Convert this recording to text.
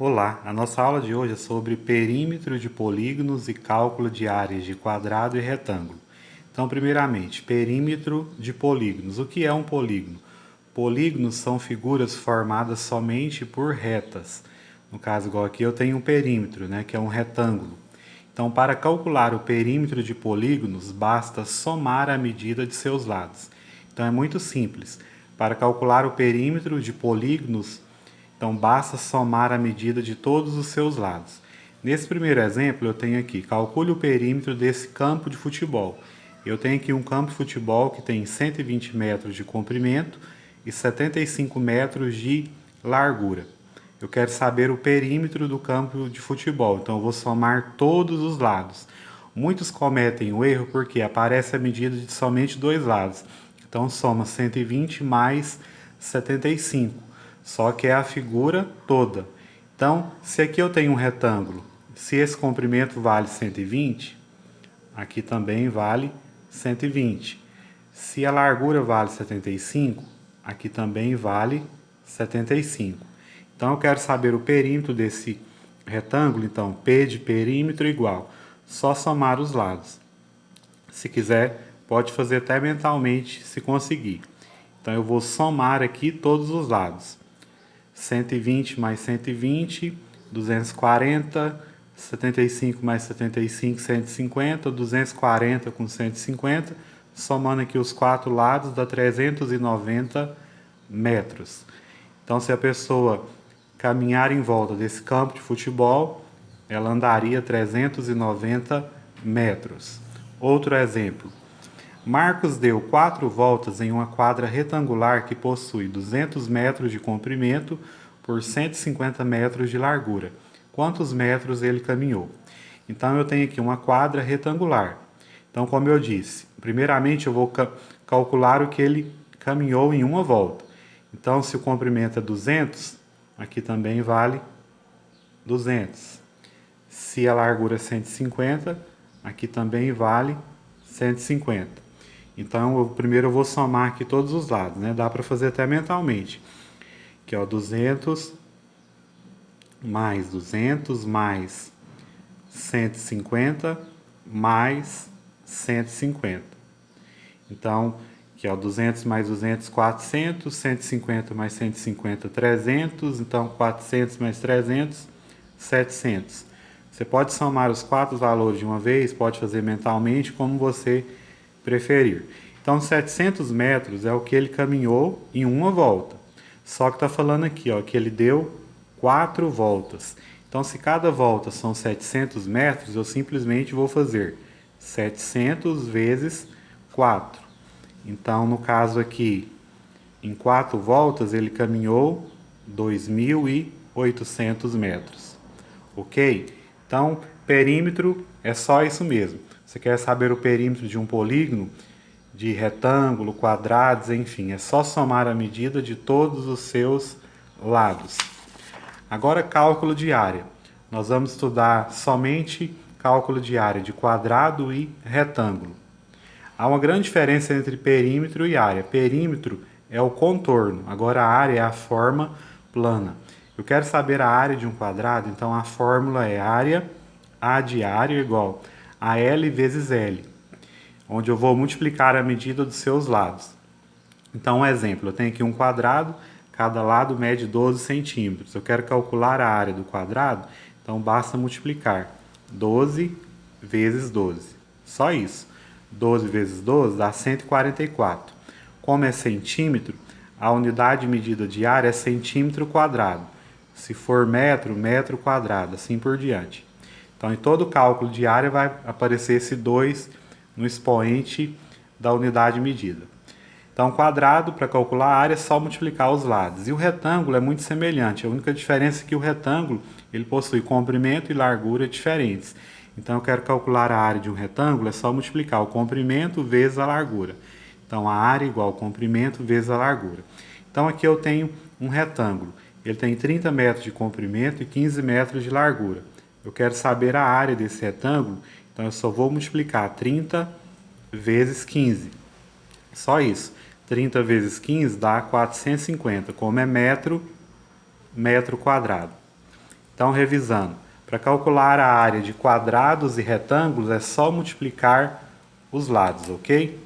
Olá, a nossa aula de hoje é sobre perímetro de polígonos e cálculo de áreas de quadrado e retângulo. Então, primeiramente, perímetro de polígonos. O que é um polígono? Polígonos são figuras formadas somente por retas. No caso, igual aqui, eu tenho um perímetro, que é um retângulo. Então, para calcular o perímetro de polígonos, basta somar a medida de seus lados. Então, é muito simples. Para calcular o perímetro de polígonos, então basta somar a medida de todos os seus lados. Nesse primeiro exemplo, eu tenho aqui, calcule o perímetro desse campo de futebol. Eu tenho aqui um campo de futebol que tem 120 metros de comprimento e 75 metros de largura. Eu quero saber o perímetro do campo de futebol, então eu vou somar todos os lados. Muitos cometem o erro porque aparece a medida de somente dois lados. Então soma 120 mais 75, só que é a figura toda. Então, se aqui eu tenho um retângulo, se esse comprimento vale 120, aqui também vale 120. Se a largura vale 75, aqui também vale 75. Então eu quero saber o perímetro desse retângulo, então P de perímetro igual, só somar os lados. Se quiser, pode fazer até mentalmente, se conseguir. Então eu vou somar aqui todos os lados. 120 mais 120, 240, 75 mais 75, 150, 240 com 150, somando aqui os quatro lados dá 390 metros. Então, se a pessoa caminhar em volta desse campo de futebol, ela andaria 390 metros. Outro exemplo. Marcos deu 4 voltas em uma quadra retangular que possui 200 metros de comprimento por 150 metros de largura. Quantos metros ele caminhou? Então, eu tenho aqui uma quadra retangular. Então, como eu disse, primeiramente eu vou calcular o que ele caminhou em uma volta. Então, se o comprimento é 200, aqui também vale 200. Se a largura é 150, aqui também vale 150. Então, primeiro eu vou somar aqui todos os lados, Dá para fazer até mentalmente. Aqui, 200 mais 150 mais 150. Então, aqui, 200 mais 200, 400, 150 mais 150, 300. Então, 400 mais 300, 700. Você pode somar os quatro valores de uma vez, pode fazer mentalmente, como você preferir. Então, 700 metros é o que ele caminhou em uma volta. Só que está falando aqui, que ele deu 4 voltas. Então, se cada volta são 700 metros, eu simplesmente vou fazer 700 vezes 4. Então, no caso aqui, em 4 voltas, ele caminhou 2.800 metros. Ok? Então, perímetro é só isso mesmo. Você quer saber o perímetro de um polígono, de retângulo, quadrados, enfim, é só somar a medida de todos os seus lados. Agora, cálculo de área. Nós vamos estudar somente cálculo de área de quadrado e retângulo. Há uma grande diferença entre perímetro e área. Perímetro é o contorno, agora a área é a forma plana. Eu quero saber a área de um quadrado, então a fórmula é área, A de área igual a L vezes L, onde eu vou multiplicar a medida dos seus lados. Então, um exemplo, eu tenho aqui um quadrado, cada lado mede 12 centímetros. Eu quero calcular a área do quadrado, então basta multiplicar 12 vezes 12. Só isso. 12 vezes 12 dá 144. Como é centímetro, a unidade de medida de área é centímetro quadrado. Se for metro, metro quadrado, assim por diante. Então, em todo cálculo de área vai aparecer esse 2 no expoente da unidade medida. Então, quadrado, para calcular a área, é só multiplicar os lados. E o retângulo é muito semelhante. A única diferença é que o retângulo ele possui comprimento e largura diferentes. Então, eu quero calcular a área de um retângulo, é só multiplicar o comprimento vezes a largura. Então, a área igual ao comprimento vezes a largura. Então, aqui eu tenho um retângulo. Ele tem 30 metros de comprimento e 15 metros de largura. Eu quero saber a área desse retângulo, então eu só vou multiplicar 30 vezes 15. Só isso. 30 vezes 15 dá 450. Como é metro, metro quadrado. Então, revisando, para calcular a área de quadrados e retângulos é só multiplicar os lados, ok?